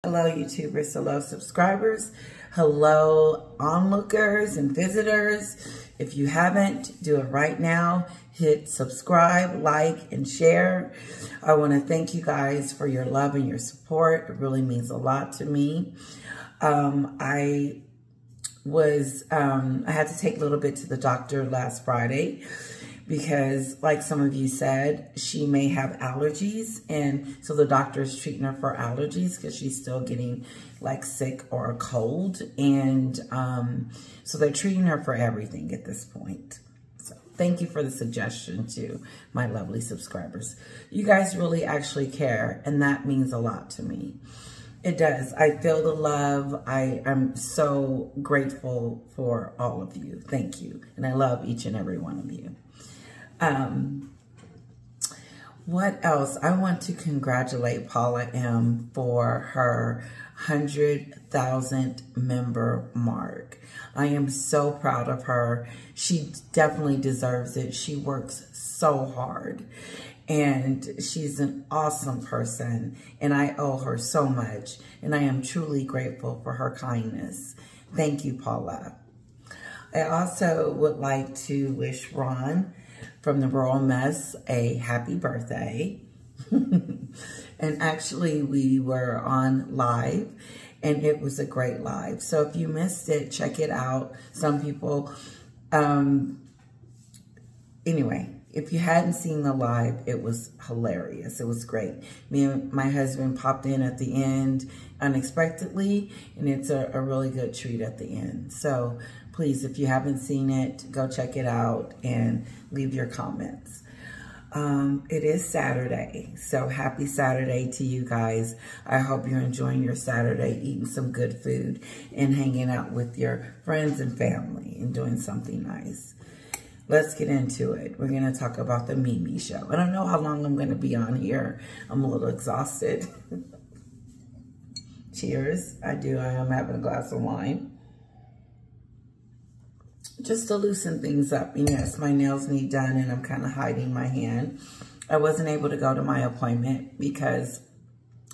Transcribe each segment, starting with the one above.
Hello, YouTubers. Hello, subscribers. Hello, onlookers and visitors. If you haven't, do it right now. Hit subscribe, like, and share. I want to thank you guys for your love and your support. It really means a lot to me. I had to take a little bit to the doctor last Friday because, like some of you said, she may have allergies. And so the doctor is treating her for allergies because she's still getting like sick or a cold. And so they're treating her for everything at this point. So thank you for the suggestion to my lovely subscribers. You guys really actually care, and that means a lot to me. It does. I feel the love. I am so grateful for all of you. Thank you. And I love each and every one of you. What else? I want to congratulate Paula M for her 100,000 member mark. I am so proud of her. She definitely deserves it. She works so hard. And she's an awesome person, and I owe her so much, and I am truly grateful for her kindness. Thank you, Paula. I also would like to wish Ron from the Royal Mess a happy birthday. And actually, we were on live, and it was a great live. So if you missed it, check it out. Some people, anyway. If you hadn't seen the live, it was hilarious. It was great. Me and my husband popped in at the end unexpectedly, and it's a really good treat at the end. So please, if you haven't seen it, go check it out and leave your comments. It is Saturday, so happy Saturday to you guys. I hope you're enjoying your Saturday, eating some good food and hanging out with your friends and family and doing something nice. Let's get into it. We're going to talk about the Mimi show. I don't know how long I'm going to be on here. I'm a little exhausted. Cheers. I am having a glass of wine. Just to loosen things up. Yes, my nails need done, and I'm kind of hiding my hand. I wasn't able to go to my appointment because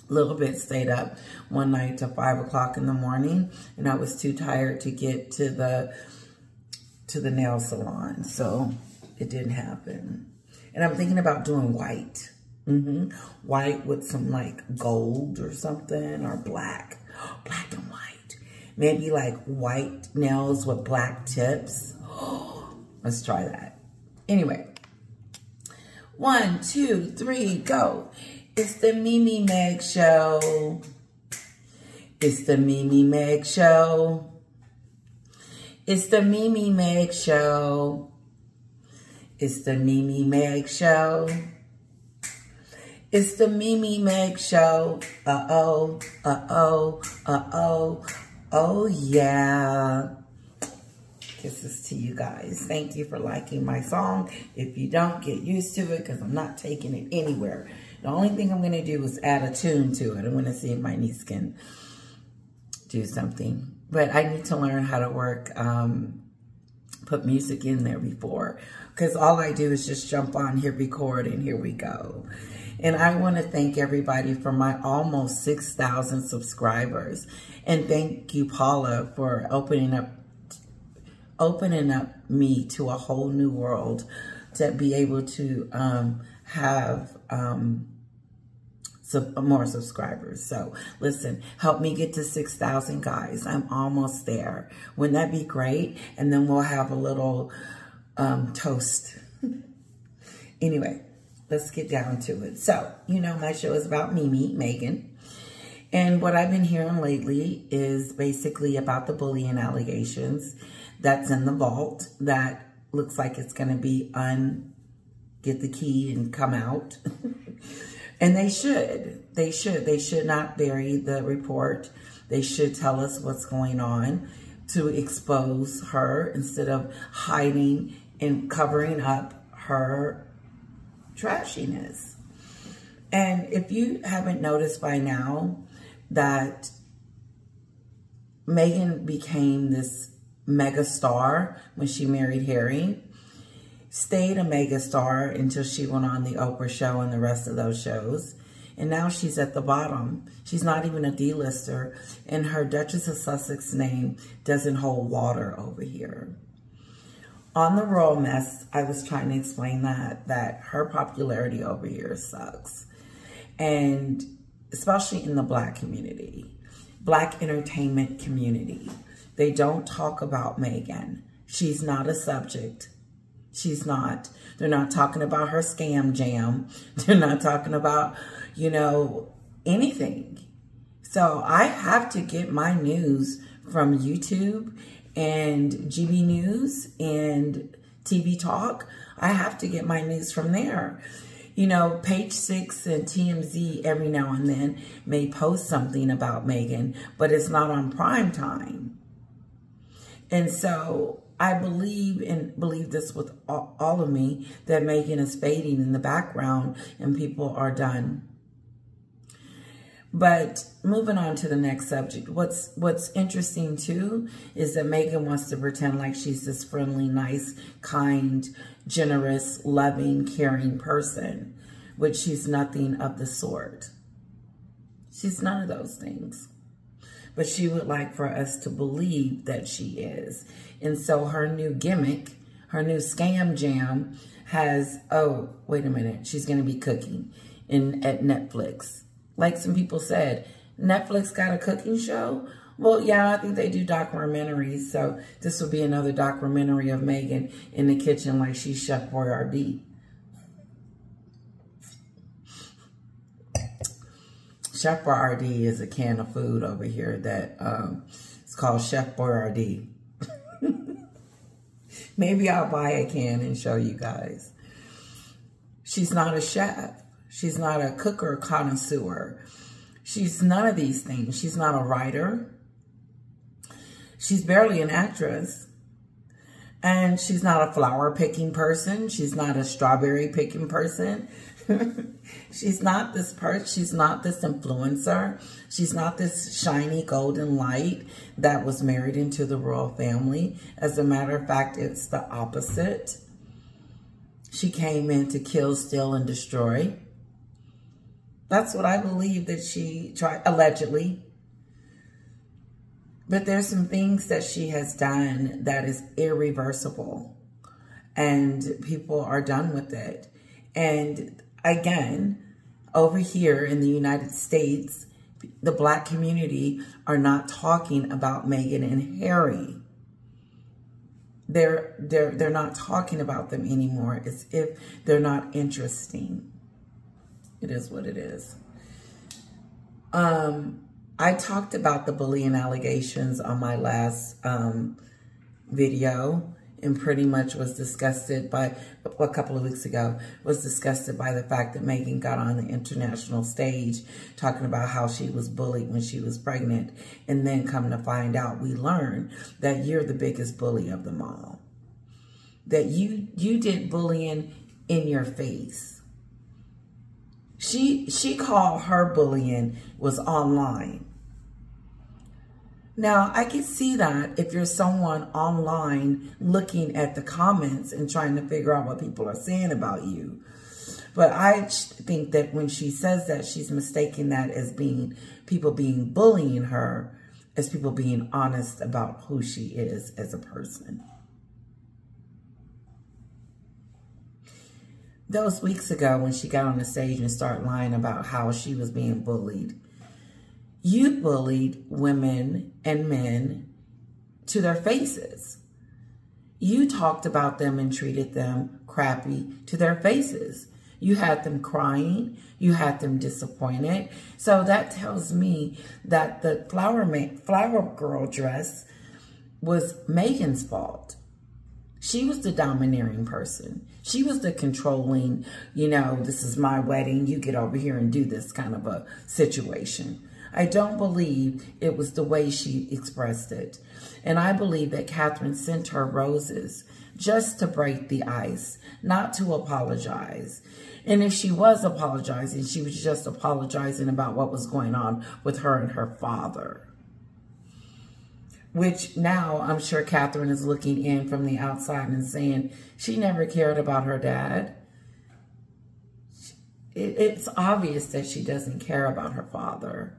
a little bit stayed up one night till 5 o'clock in the morning, and I was too tired to get to the nail salon, so it didn't happen. And I'm thinking about doing white. White with some like gold or something, or black. Black and white. Maybe like white nails with black tips. Let's try that. Anyway. 1, 2, 3, go. It's the Mimi Meg Show. It's the Mimi Meg Show. It's the Mimi Meg Show. It's the Mimi Meg Show. It's the Mimi Meg Show. Uh-oh, uh-oh, uh-oh. Oh, yeah. Kisses to you guys. Thank you for liking my song. If you don't, get used to it because I'm not taking it anywhere. The only thing I'm going to do is add a tune to it. I'm going to see if my niece can do something. But I need to learn how to work, put music in there before. Because all I do is just jump on, hit record, and here we go. And I want to thank everybody for my almost 6,000 subscribers. And thank you, Paula, for opening up me to a whole new world to be able to have more subscribers. So listen, help me get to 6,000, guys. I'm almost there. Wouldn't that be great? And then we'll have a little toast. Anyway, let's get down to it. So, you know, my show is about Mimi, Meghan. And what I've been hearing lately is basically about the bullying allegations that's in the vault that looks like it's going to be get the key and come out. And they should. They should not bury the report. They should tell us what's going on to expose her instead of hiding and covering up her trashiness. And if you haven't noticed by now that Meghan became this mega star when she married Harry, stayed a mega star until she went on the Oprah show and the rest of those shows. and now she's at the bottom. She's not even a D-lister, and her Duchess of Sussex name doesn't hold water over here. On the Royal Mess, I was trying to explain that her popularity over here sucks. And especially in the Black community, Black entertainment community, they don't talk about Meghan. She's not a subject. She's not. They're not talking about her scam jam. They're not talking about, you know, anything. So I have to get my news from YouTube and GB News and TV Talk. I have to get my news from there. You know, Page 6 and TMZ every now and then may post something about Meghan, but it's not on prime time. And so I believe this with all of me, that Meghan is fading in the background and people are done. But moving on to the next subject, what's interesting too is that Meghan wants to pretend like she's this friendly, nice, kind, generous, loving, caring person, which she's nothing of the sort. She's none of those things. But she would like for us to believe that she is. And so her new gimmick, her new scam jam has, oh, wait a minute, she's going to be cooking at Netflix. Like some people said, Netflix got a cooking show? Well, yeah, I think they do documentaries. So this will be another documentary of Meghan in the kitchen like she's Chef Boyardee. Chef Boyardee is a can of food over here that it's called Chef Boyardee. Maybe I'll buy a can and show you guys. She's not a chef. She's not a cook or a connoisseur. She's none of these things. She's not a writer. She's barely an actress. And she's not a flower picking person. She's not a strawberry picking person. She's not this person. She's not this influencer. She's not this shiny golden light that was married into the royal family. As a matter of fact, it's the opposite. She came in to kill, steal, and destroy. That's what I believe that she tried, allegedly. But there's some things that she has done that is irreversible. And people are done with it. And again, over here in the United States, the Black community are not talking about Meghan and Harry. They're not talking about them anymore. As if they're not interesting. It is what it is. I talked about the bullying allegations on my last video, and pretty much was disgusted by, a couple of weeks ago, was disgusted by the fact that Meghan got on the international stage talking about how she was bullied when she was pregnant. And then come to find out, we learned that you're the biggest bully of them all. That you did bullying in your face. She called her bullying was online. Now, I can see that if you're someone online looking at the comments and trying to figure out what people are saying about you. But I think that when she says that, she's mistaking that as being people being bullying her, as people being honest about who she is as a person. Those weeks ago when she got on the stage and started lying about how she was being bullied, you bullied women and men to their faces. You talked about them and treated them crappy to their faces. You had them crying. You had them disappointed. So that tells me that the flower girl dress was Meghan's fault. She was the domineering person. She was the controlling, you know, this is my wedding, you get over here and do this kind of a situation. I don't believe it was the way she expressed it. And I believe that Catherine sent her roses just to break the ice, not to apologize. And if she was apologizing, she was just apologizing about what was going on with her and her father. Which now I'm sure Catherine is looking in from the outside and saying she never cared about her dad. it's obvious that she doesn't care about her father.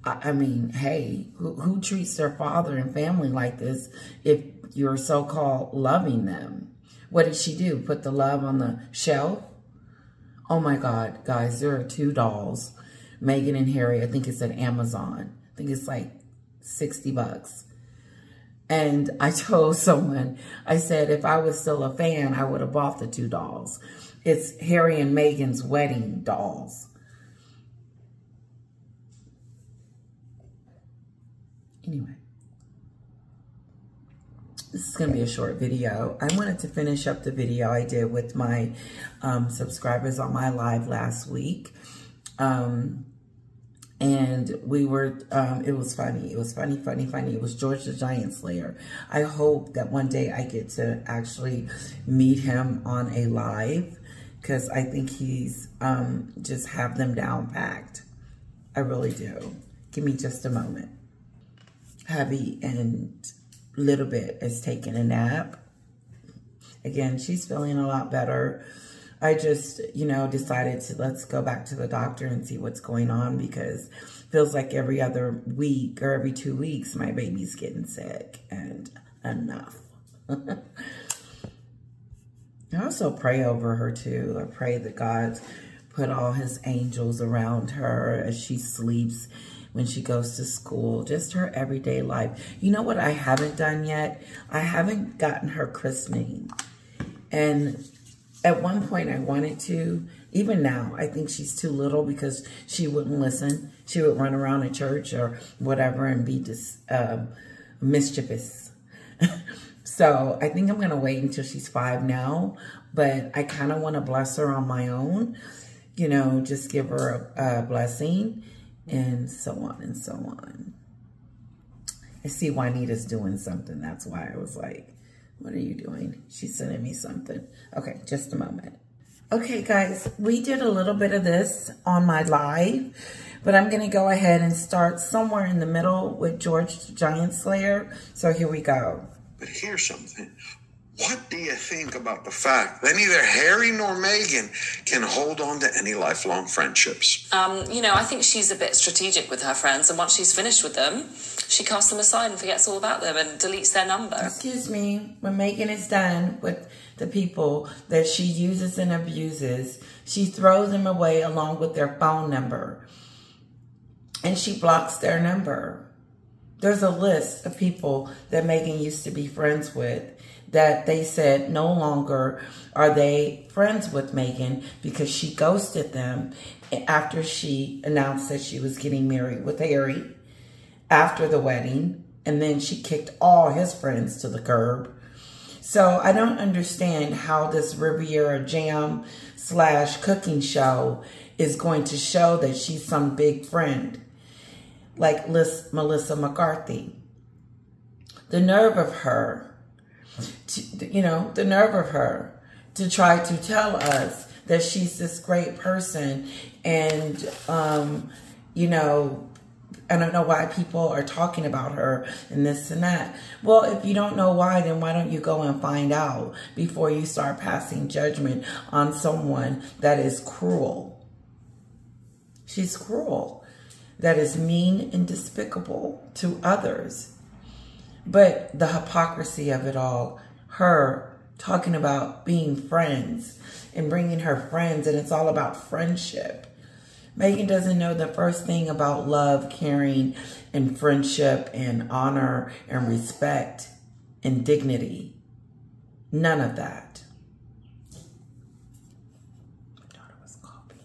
I mean, hey, who treats their father and family like this if you're so-called loving them? What did she do? Put the love on the shelf? Oh my God, guys, there are 2 dolls, Meghan and Harry. I think it's at Amazon. I think it's like 60 bucks. And I told someone, I said, if I was still a fan, I would have bought the 2 dolls. It's Harry and Meghan's wedding dolls. Anyway, this is going to be a short video. I wanted to finish up the video I did with my subscribers on my live last week. And we were, it was funny. It was funny. It was George the Giant Slayer. I hope that one day I get to actually meet him on a live, because I think he's just have them down packed. I really do. Give me just a moment. Hubby and Little Bit is taking a nap. Again, she's feeling a lot better. I just, you know, decided to let's go back to the doctor and see what's going on, because it feels like every other week or every 2 weeks my baby's getting sick, and enough. I also pray over her too. I pray that God put all his angels around her as she sleeps, when she goes to school, just her everyday life. You know what I haven't done yet? I haven't gotten her christening. And at one point I wanted to. Even now, I think she's too little, because she wouldn't listen. She would run around at church or whatever and be mischievous. So I think I'm going to wait until she's 5 now. But I kind of want to bless her on my own. You know, just give her a blessing. And so on and so on. I see Juanita's doing something. That's why I was like, what are you doing? She's sending me something. Okay, just a moment. Okay, guys, we did a little bit of this on my live, but I'm going to go ahead and start somewhere in the middle with George the Giant Slayer. So here we go. But here's something. What do you think about the fact that neither Harry nor Meghan can hold on to any lifelong friendships? You know, I think she's a bit strategic with her friends, and once she's finished with them, she casts them aside and forgets all about them and deletes their number. Excuse me, when Meghan is done with the people that she uses and abuses, she throws them away along with their phone number. And she blocks their number. There's a list of people that Meghan used to be friends with that they said no longer are they friends with Meghan, because she ghosted them after she announced that she was getting married with Harry after the wedding. And then she kicked all his friends to the curb. So I don't understand how this Riviera Jam / cooking show is going to show that she's some big friend like Melissa McCarthy. The nerve of her, the nerve of her to try to tell us that she's this great person. And, I don't know why people are talking about her and this and that. Well, if you don't know why, then why don't you go and find out before you start passing judgment on someone that is cruel. She's cruel. That is mean and despicable to others. But the hypocrisy of it all, her talking about being friends and bringing her friends, and it's all about friendship. Meghan doesn't know the first thing about love, caring, and friendship, and honor, and respect, and dignity. None of that. My daughter was copying.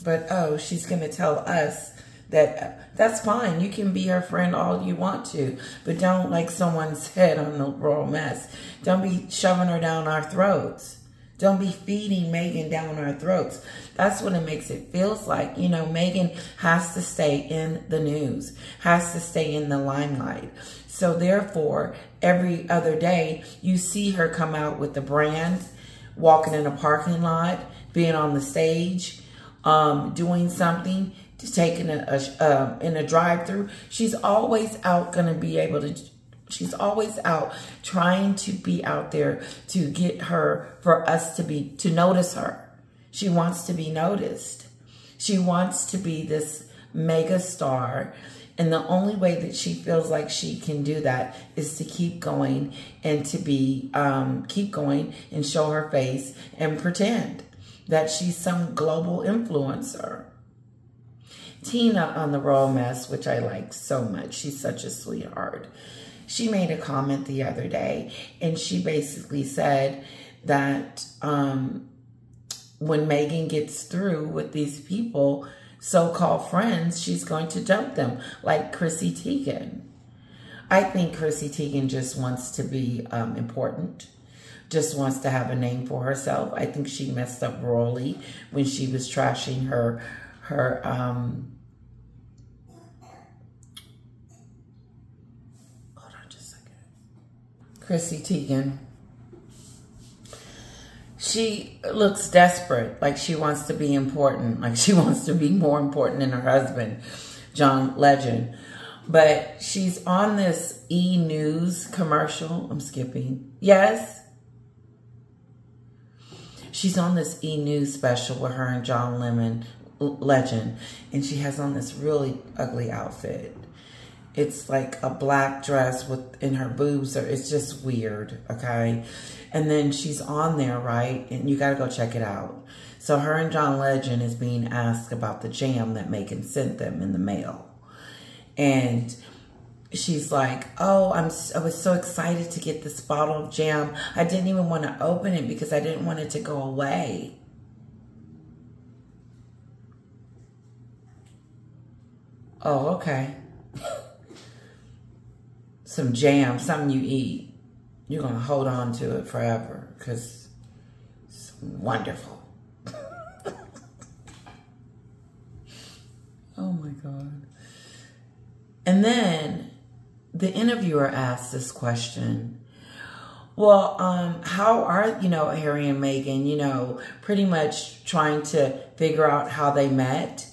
But, oh, she's going to tell us that that's fine. You can be her friend all you want to, but don't, like someone said on the Royal Mess, don't be shoving her down our throats. Don't be feeding Meghan down our throats. That's what it makes it feels like. You know, Meghan has to stay in the news, has to stay in the limelight. So therefore, every other day, you see her come out with the brand, walking in a parking lot, being on the stage, doing something, taking in a drive-through. She's always out going to be able to She's always out trying to be out there to get her, for us to notice her. She wants to be noticed. She wants to be this mega star. And the only way that she feels like she can do that is to keep going and to be, keep going and show her face and pretend that she's some global influencer. Tina on the Royal Mess, which I like so much. She's such a sweetheart. She made a comment the other day, and she basically said that when Meghan gets through with these people, so-called friends, she's going to dump them, like Chrissy Teigen. I think Chrissy Teigen just wants to be important, just wants to have a name for herself. I think she messed up royally when she was trashing her hold on just a second. Chrissy Teigen. She looks desperate, like she wants to be important, like she wants to be more important than her husband, John Legend. But she's on this E! News commercial. I'm skipping. Yes? She's on this E! News special with her and John Legend, and she has on this really ugly outfit. It's like a black dress in her boobs. It's just weird, okay? And then she's on there, right? And you got to go check it out. So her and John Legend is being asked about the jam that Meghan sent them in the mail. And she's like, oh, I was so excited to get this bottle of jam. I didn't even want to open it because I didn't want it to go away. Oh, okay. Some jam, something you eat. You're going to hold on to it forever because it's wonderful. Oh my God. And then the interviewer asked this question. Well, how are, Harry and Meghan, pretty much trying to figure out how they met.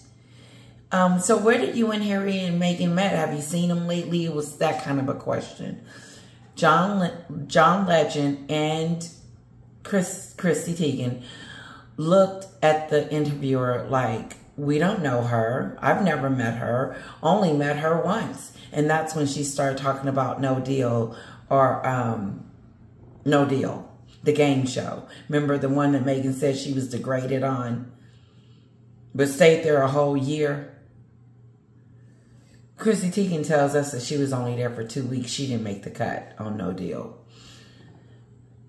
So where did you and Harry and Meghan met? Have you seen them lately? It was that kind of a question. John Legend and Chrissy Teigen looked at the interviewer like, we don't know her. I've never met her. Only met her once. And that's when she started talking about No Deal or No Deal, the game show. Remember the one that Meghan said she was degraded on, but stayed there a whole year? Chrissy Teigen tells us that she was only there for 2 weeks. She didn't make the cut on No Deal.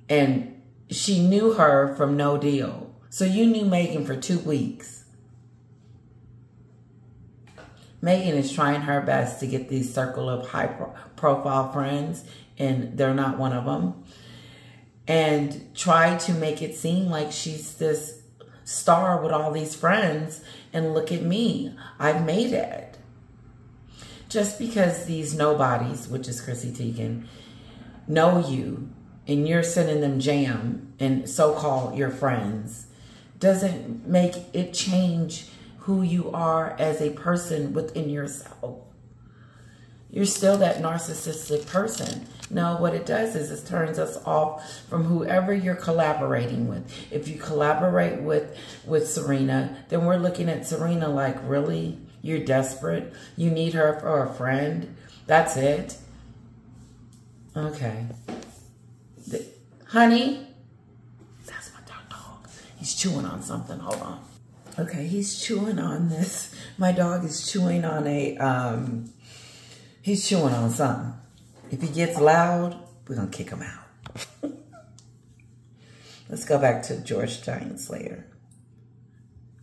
And she knew her from No Deal. So you knew Meghan for 2 weeks. Meghan is trying her best to get these circle of high-profile friends, and they're not one of them. And try to make it seem like she's this star with all these friends. And look at me. I've made it. Just because these nobodies, which is Chrissy Teigen, know you and you're sending them jam and so-called your friends, doesn't make it change who you are as a person within yourself. You're still that narcissistic person. No, what it does is it turns us off from whoever you're collaborating with. If you collaborate with Serena, then we're looking at Serena like, really? You're desperate? You need her for a friend? That's it? Okay. Honey? That's my dog. He's chewing on something. Hold on. Okay, he's chewing on this. My dog is chewing on he's chewing on something. If he gets loud, we're going to kick him out. Let's go back to George Giant Slayer.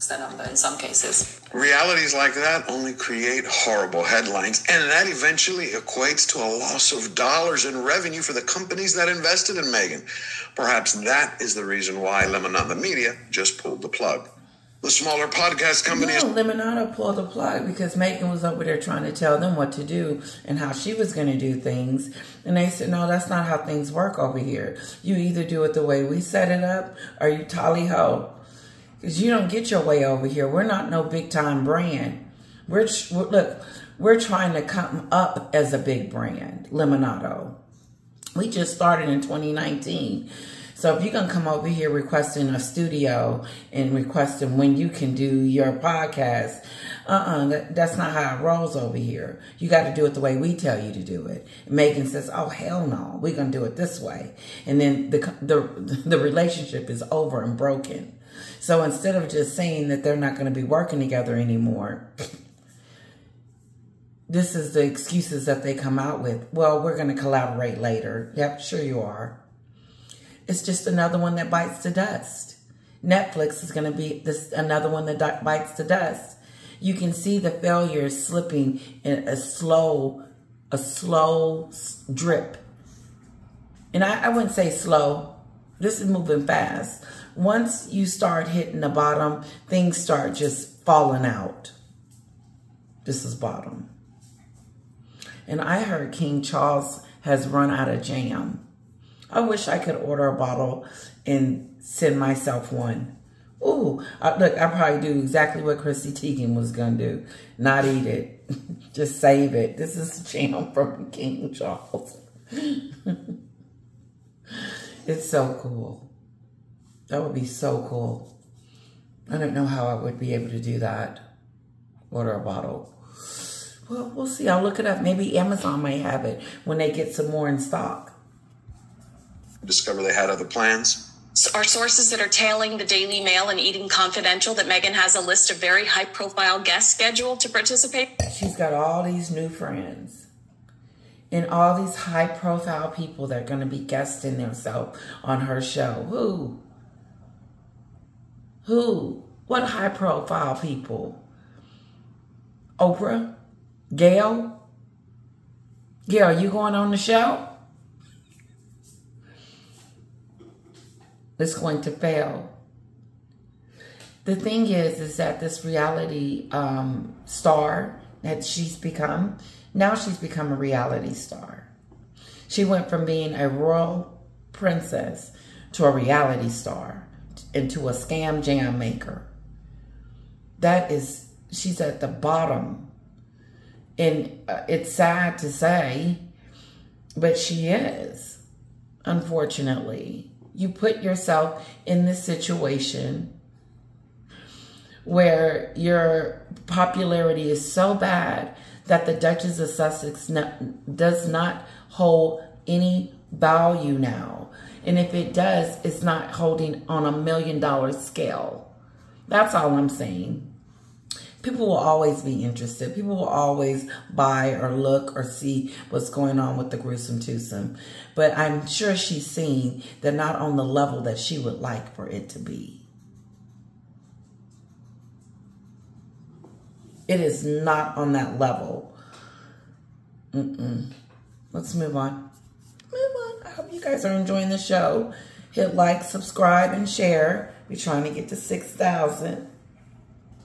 Their number in some cases. Realities like that only create horrible headlines, and that eventually equates to a loss of dollars in revenue for the companies that invested in Meghan. Perhaps that is the reason why Lemonade Media just pulled the plug. The smaller podcast companies... No, Lemonade pulled the plug because Meghan was over there trying to tell them what to do and how she was going to do things. And they said, no, that's not how things work over here. You either do it the way we set it up or you tally-ho. Because you don't get your way over here. We're not no big-time brand. Look, we're trying to come up as a big brand, Lemonado. We just started in 2019. So if you're going to come over here requesting a studio and requesting when you can do your podcast, that's not how it rolls over here. You got to do it the way we tell you to do it. And Meghan says, oh, hell no, we're going to do it this way. And then the relationship is over and broken. So instead of just saying that they're not going to be working together anymore, this is the excuses that they come out with. Well, we're going to collaborate later. Yep, sure you are. It's just another one that bites the dust. Netflix is going to be another one that bites the dust. You can see the failure slipping in a slow drip. And I wouldn't say slow. This is moving fast. Once you start hitting the bottom, things start just falling out. This is bottom. And I heard King Charles has run out of jam. I wish I could order a bottle and send myself one. Ooh, look, I probably do exactly what Chrissy Teigen was going to do. Not eat it. Just save it. This is jam from King Charles. It's so cool. That would be so cool. I don't know how I would be able to do that. Order a bottle. Well, we'll see. I'll look it up. Maybe Amazon might have it when they get some more in stock. Discover they had other plans. Are sources that are tailing the Daily Mail and Eating Confidential that Meghan has a list of very high-profile guests scheduled to participate? She's got all these new friends and all these high-profile people that are going to be guesting themselves on her show. Who? What high-profile people? Oprah? Gail? Gail, you going on the show? It's going to fail. The thing is that this reality star that she's become, now she's become a reality star. She went from being a royal princess to a reality star into a scam jam maker. She's at the bottom. And it's sad to say, but she is, unfortunately. You put yourself in this situation where your popularity is so bad that the Duchess of Sussex does not hold any value now. And if it does, it's not holding on $1 million scale. That's all I'm saying. People will always be interested. People will always buy or look or see what's going on with the gruesome twosome. But I'm sure she's seeing that not on the level that she would like for it to be. It is not on that level. Let's move on. I hope you guys are enjoying the show. Hit like, subscribe, and share. We're trying to get to 6,000.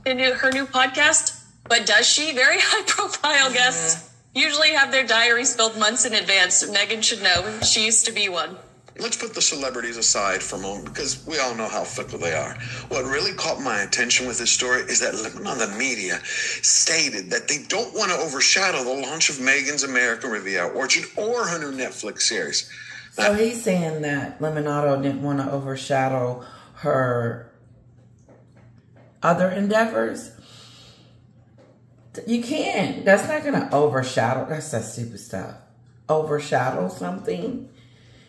Her new podcast, but does she? Very high-profile guests usually have their diaries filled months in advance. Meghan should know. She used to be one. Let's put the celebrities aside for a moment because we all know how fickle they are. What really caught my attention with this story is that the media stated that they don't want to overshadow the launch of Meghan's American Riviera Orchard or her new Netflix series. So he's saying that Lemonado didn't want to overshadow her other endeavors. You can. That's not going to overshadow. That's that stupid stuff. Overshadow something.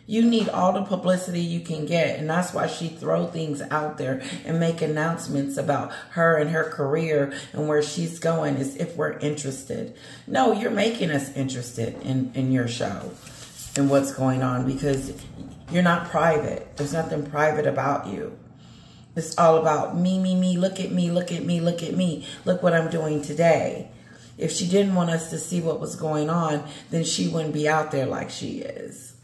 You need all the publicity you can get. And that's why she throw things out there and make announcements about her and her career and where she's going as if we're interested. No, you're making us interested in your show and what's going on because you're not private. There's nothing private about you. It's all about me, me, me, look at me, look at me, look at me. Look what I'm doing today. If she didn't want us to see what was going on, then she wouldn't be out there like she is.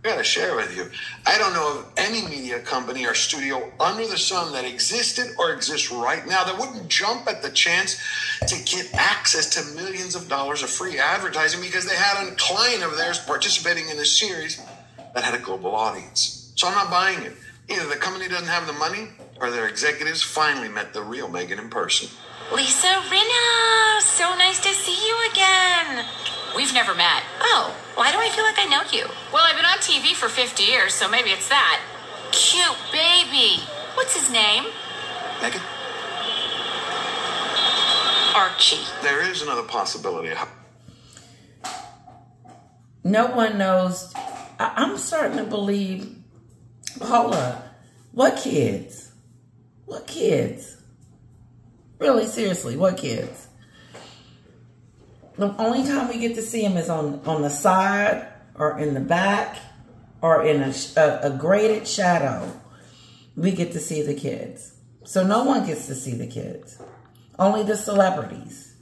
I gotta share with you. I don't know of any media company or studio under the sun that existed or exists right now that wouldn't jump at the chance to get access to millions of dollars of free advertising because they had a client of theirs participating in a series that had a global audience. So I'm not buying it. Either the company doesn't have the money or their executives finally met the real Meghan in person. Lisa Rinna, so nice to see you again. We've never met. Oh, why do I feel like I know you? Well, I've been on TV for 50 years, so maybe it's that. Cute baby. What's his name? Meghan? Archie. There is another possibility. No one knows. I'm starting to believe, Paula, what kids? What kids? Really, seriously, what kids? The only time we get to see them is on the side or in the back or in a graded shadow. We get to see the kids. So no one gets to see the kids. Only the celebrities.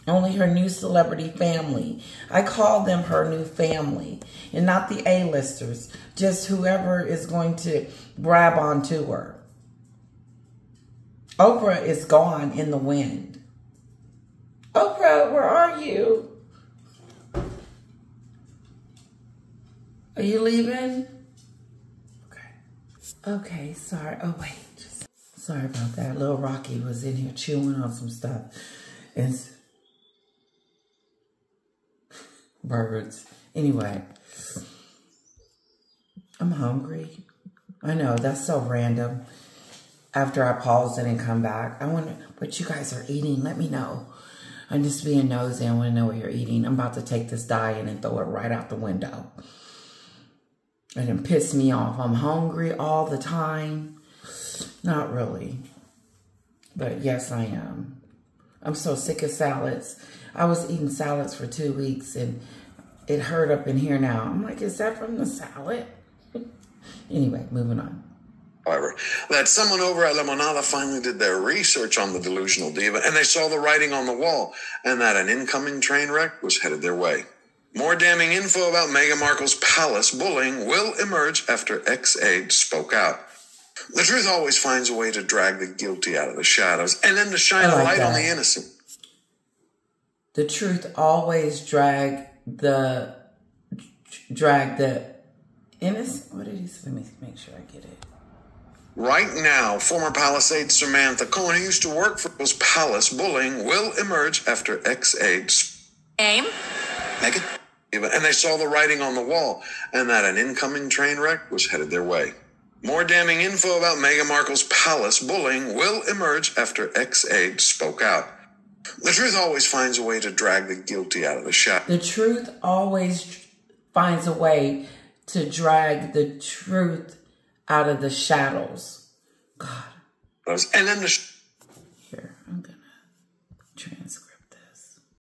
Only her new celebrity family. I call them her new family. And not the A-listers. Just whoever is going to grab onto her. Oprah is gone in the wind. Oprah, where are you? Are you leaving? Okay, sorry. Oh, wait. Sorry about that. Little Rocky was in here chewing on some stuff. And birds. Anyway. I'm hungry. I know, that's so random. After I pause it and come back, I wonder what you guys are eating. Let me know. I'm just being nosy. I want to know what you're eating. I'm about to take this diet and throw it right out the window. And it pissed me off. I'm hungry all the time. Not really. But yes, I am. I'm so sick of salads. I was eating salads for 2 weeks and it hurt up in here now. I'm like, is that from the salad? Anyway, moving on. However, that someone over at Limonada finally did their research on the delusional diva, and they saw the writing on the wall, and that an incoming train wreck was headed their way. More damning info about Meghan Markle's palace bullying will emerge after ex-aide spoke out. The truth always finds a way to drag the guilty out of the shadows, and then to shine a light on the innocent. The truth always drag the innocent. What did he say? Let me make sure I get it. Right now, former Palisade Samantha Cohen, who used to work for those palace bullying, will emerge after ex-aide Name? Meghan. And they saw the writing on the wall, and that an incoming train wreck was headed their way. More damning info about Meghan Markle's palace bullying will emerge after ex-aide spoke out. The truth always finds a way to drag the guilty out of the shadows. The truth always finds a way to drag the truth out of the shadows. God. And then Here, I'm gonna transcribe.